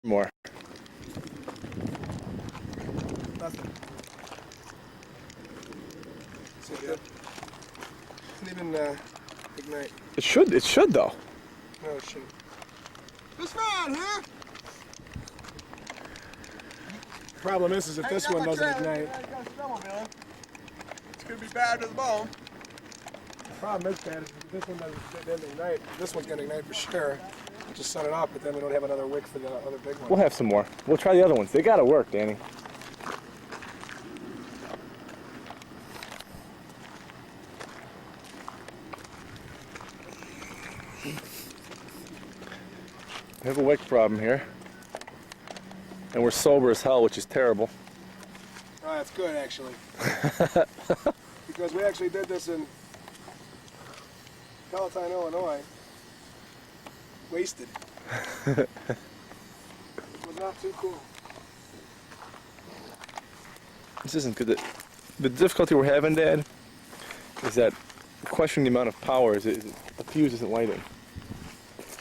More. Nothing. So good. Didn't even ignite. It should though. No, it shouldn't. This man here. The problem is if this one doesn't ignite. It's gonna be bad to the bone. The problem is, Dad, is if this one doesn't ignite, this one's gonna ignite for sure. Just set it up, but then we don't have another wick for the other big one. We'll have some more. We'll try the other ones. They gotta work, Danny. We have a wick problem here. And we're sober as hell, which is terrible. Oh, that's good, actually. Because we actually did this in Palatine, Illinois. Wasted. It was not too cool. This isn't good. The difficulty we're having, Dad, is that we're questioning the amount of power. Is it the fuse isn't lighting.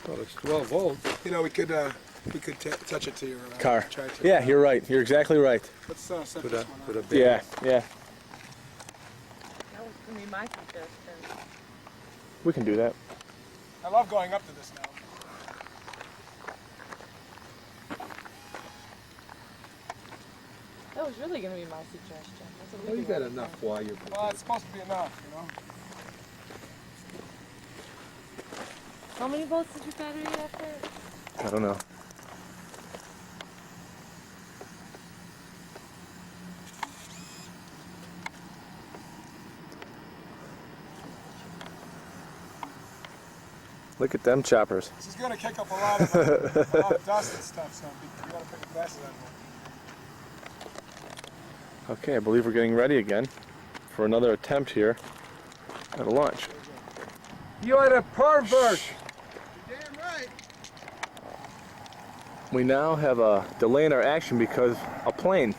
Well, it's 12 volts. You know, we could touch it to your Car. Try to. Yeah, you're right. You're exactly right. Let's set Put this a, one put a on. big Yeah, yeah. That was going to be my suggestion. We can do that. I love going up to this now. That was really going to be my suggestion. That's what we Well, you do got all the enough time. while you're Well, it's supposed to be enough, you know. How many volts did your battery have there? I don't know. Look at them choppers. This is going to kick up a lot of dust and stuff, so you got to put your glasses on. Okay, I believe we're getting ready again for another attempt here at a launch. You are a pervert! You're damn right. We now have a delay in our action because a plane.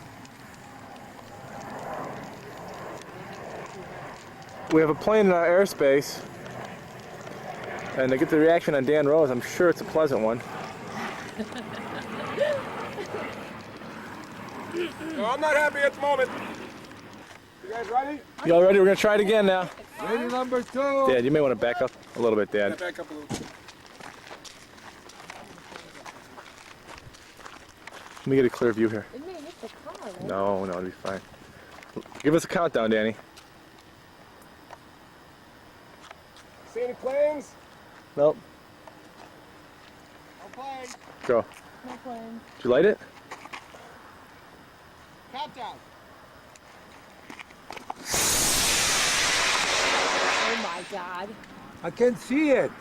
We have a plane in our airspace, and to get the reaction on Dan Rose, I'm sure it's a pleasant one. No, I'm not happy at the moment. You guys ready? Y'all ready? We're gonna try it again now. Ready number 2! Dad, you may want to back up a little bit, Yeah, Dad. back up a little bit. Let me get a clear view here. It may hit the car, right? No, it'll be fine. Give us a countdown, Danny. See any planes? Nope. No planes. Go. No plane. Did you light it? Countdown. Oh my God. I can see it!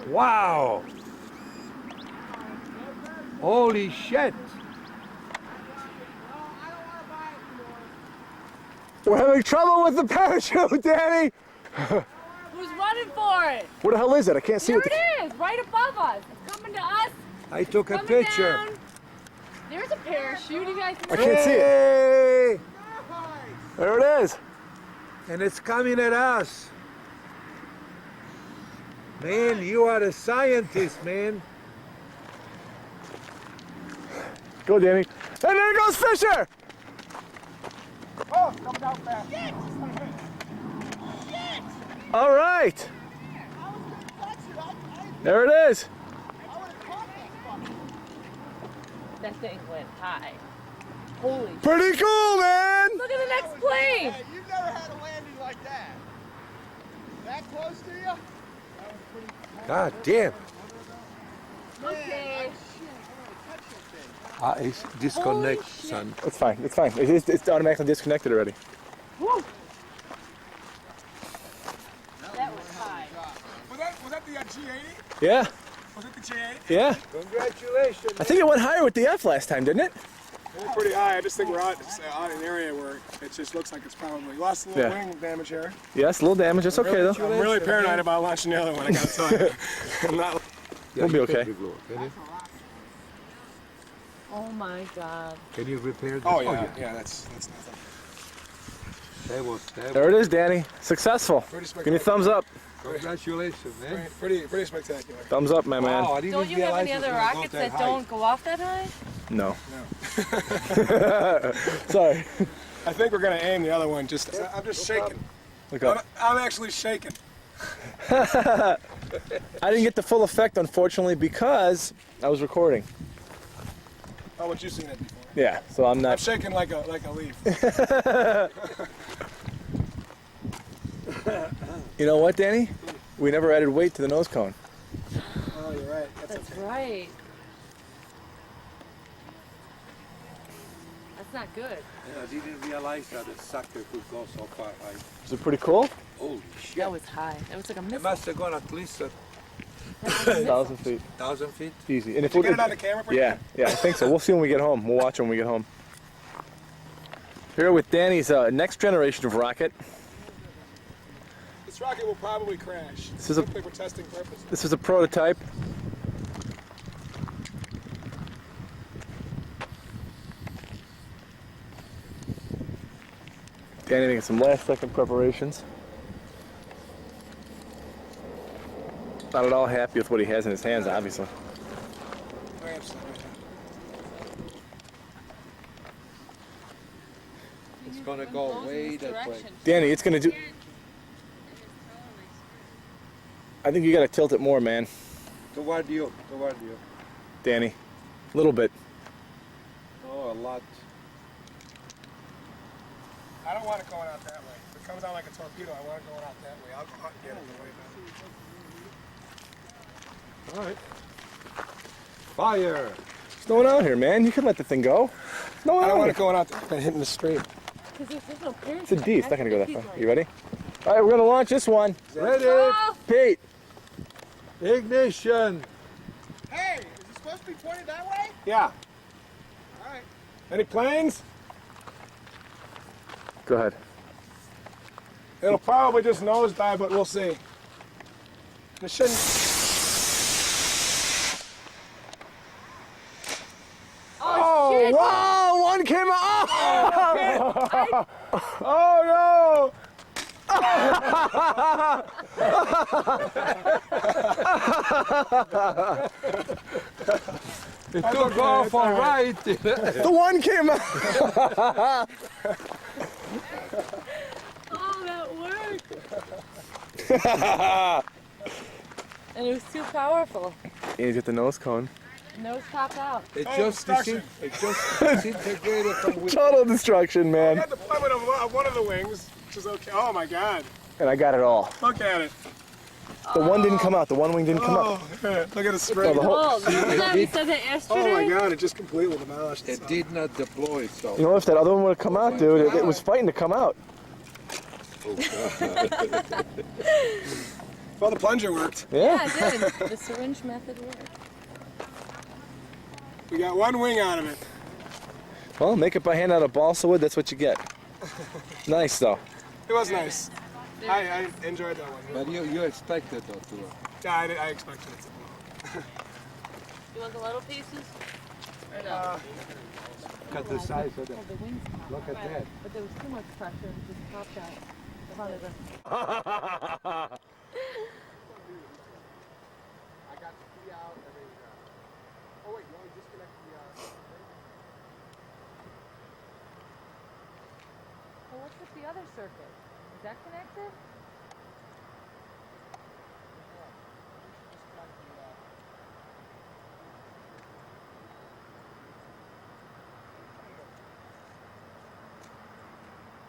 Wow! Holy shit! We're having trouble with the parachute, Danny! Who's running for it? Where the hell is it? I can't see There it. it is, right above us. It's coming to us. I took a Coming picture. down. There's a parachute, you guys. I can't see it. Hey! There it is. And it's coming at us. Man, you are a scientist, man. Go, Danny. And there goes Fisher! Oh, it's coming down fast. All right. There it is. That thing went high. Holy shit. Pretty cool, man. Look at the next plane. Hey, you've never had a landing like that. That close to you? God damn. Okay. It's disconnect, Holy shit. son. It's fine. It's fine. It's automatically disconnected already. Woo. That was high. Was that the G80? Yeah. Was it the G80? Yeah. Congratulations. I think it went higher with the F last time, didn't it? It was pretty high. I just think we're out in an area where it just looks like it's probably lost a little Yeah. wing damage here. Yes, a little damage. It's okay though. I'm really paranoid about launching the other one. I gotta tell you. I'm not. We'll be okay. Oh my God. Can you repair this? Oh yeah, yeah. That's nothing. That was There it is, Danny. Successful. Pretty Give me a thumbs up. Congratulations, man. Pretty spectacular. Thumbs up, my man. Wow, I didn't Don't you realize have any it was other gonna go rockets that that high. don't go off that high? No. No. Sorry. I think we're gonna aim the other one. I'm just shaking. Look up. I'm actually shaking. I didn't get the full effect, unfortunately, because I was recording. Oh, but you've seen it before. Yeah, so I'm I'm not. shaking like a leaf. You know what, Danny? We never added weight to the nose cone. Oh, you're right. That's right. That's not good. Yeah, I didn't realize that a sucker could go so far high. Is it pretty cool? Holy shit. That was high. That was like a It missile. must have gone at least a 1,000 feet. 1,000 feet. Easy. And if Did you get it on the camera? for you? yeah, I think so. We'll see when we get home. We'll watch when we get home. Here with Danny's next generation of rocket. This rocket will probably crash. This is a- Simply for testing purposes. This is a prototype. Danny making some last second preparations. Not at all happy with what he has in his hands, obviously. Very upset with It's gonna go way that way. Danny, it's gonna do. I think you gotta tilt it more, man. Toward you. Toward you. Danny. A little bit. Oh, a lot. I don't want it going out that way. If it comes out like a torpedo, I want it going out that way. I'll go out and get it the way back. All right. Fire. What's going on here, man? You can let the thing go. No, I don't want it going out there and hitting the street. Because there's no parachute. It's a D. It's not gonna go that far. You ready? All right, we're gonna launch this one. Ready. Oh, Pete. Ignition. Hey, is it supposed to be pointed that way? Yeah. All right. Any planes? Go ahead. It'll probably just nosedive, but we'll see. It shouldn't. Oh, shit. wow! One came out. Oh no! It took off all right. The one came out. oh, that worked. And it was too powerful. He's got the nose cone. Nose popped out. It Oh, just destruction. disintegrated from within. Total destruction, I man. had the plummet of one of the wings, which is okay. Oh my God. And I got it all. Look at it. The one didn't come out. The one wing didn't come out. Oh, look at the spray. the whole- Oh, remember that? We said that yesterday? Oh my God, it just completely demolished It itself. did not deploy, so. You know, if that other one would have come out, dude, it was fighting to come out. Well, the plunger worked. Yeah. Yeah, it did. The syringe method worked. We got one wing out of it. Well, make it by hand out of balsa wood. That's what you get. Nice though. It was nice. I enjoyed that one. But you expected though to. Yeah, I expected it to blow. You want the little pieces? Or no? Look at the size of Oh, them. the wings popped. Look at that. But there was too much pressure and it just popped out. The front of the... I got the key out. Oh wait, you only disconnected the. Well, what's with the other circuit? Is that connected?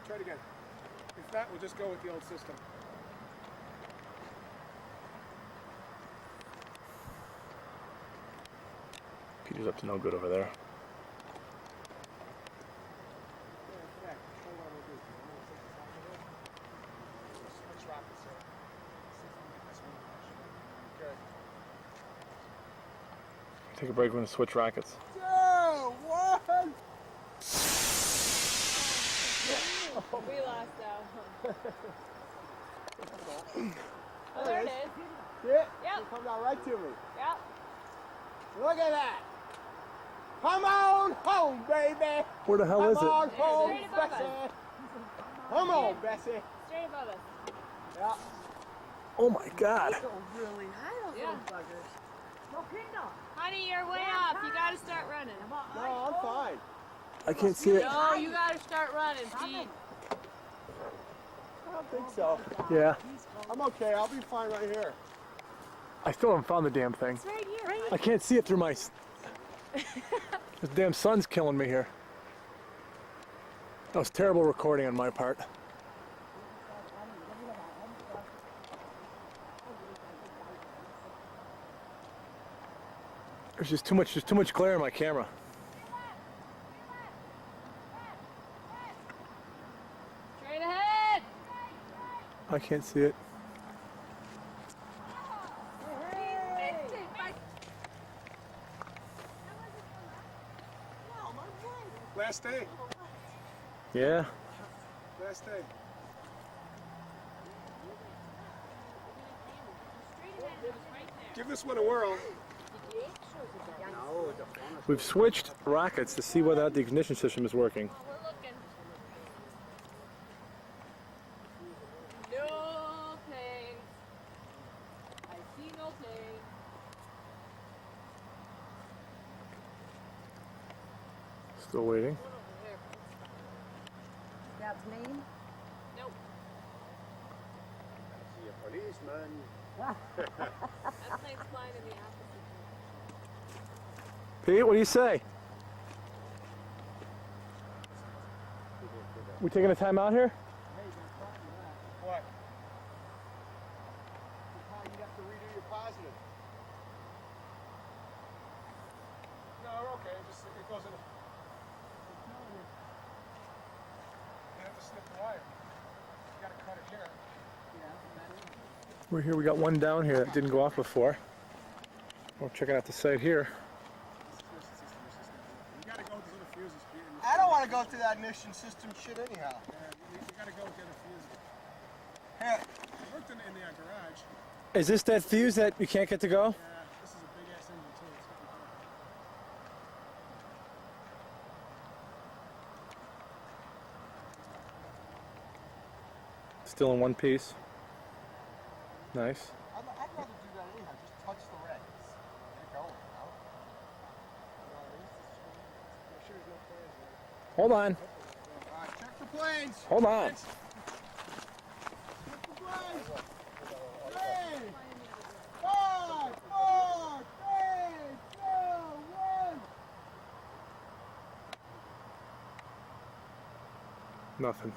Try it again. If not, we'll just go with the old system. Peter's up to no good over there. Take a break. We're gonna switch rockets. We lost out. Oh, there it is. Yeah. Yep. Come down right to me. Yep. Look at that. Come on home, baby. Where the hell is Come on it? home, Straight above Bessie. us. Come on, Bessie. Straight above us. Yeah. Oh my God. Go really high, those little buggers. No, Pinto. Honey, you're way up. You gotta start running. No, I'm fine. I can't see it. No, you gotta start running, Pete. I don't think so. Yeah. I'm okay. I'll be fine right here. I still haven't found the damn thing. It's right here. I can't see it through my... This damn sun's killing me here. That was terrible recording on my part. There's too much glare in my camera. Straight ahead. I can't see it. Last day. Yeah. Last day. Give this one a whirl. We've switched rockets to see whether the ignition system is working. We're looking. No plane. I see no plane. Still waiting. That's me. Nope. See a policeman. That plane's flying in the opposite Pete, what do you say? We taking a time out here? What? You have to redo your positive. No, we're okay. It goes in. You have to snip the wire. You gotta cut it here. We're here. We got one down here that didn't go off before. We're checking out the site here. You gotta go with these little fuses. I don't want to go through that ignition system shit anyhow. You gotta go with the other fuses. Here, I worked in the garage. Is this that fuse that you can't get to go? Yeah, this is a big ass engine too. It's Still in one piece. Nice. I'd rather do that anyhow. Just touch the regs. Get it going, you know? Make sure there's no planes there. Hold on. All right, check for planes. Hold on. Check for planes. 3, 5, 4, 3, 2, 1. Nothing.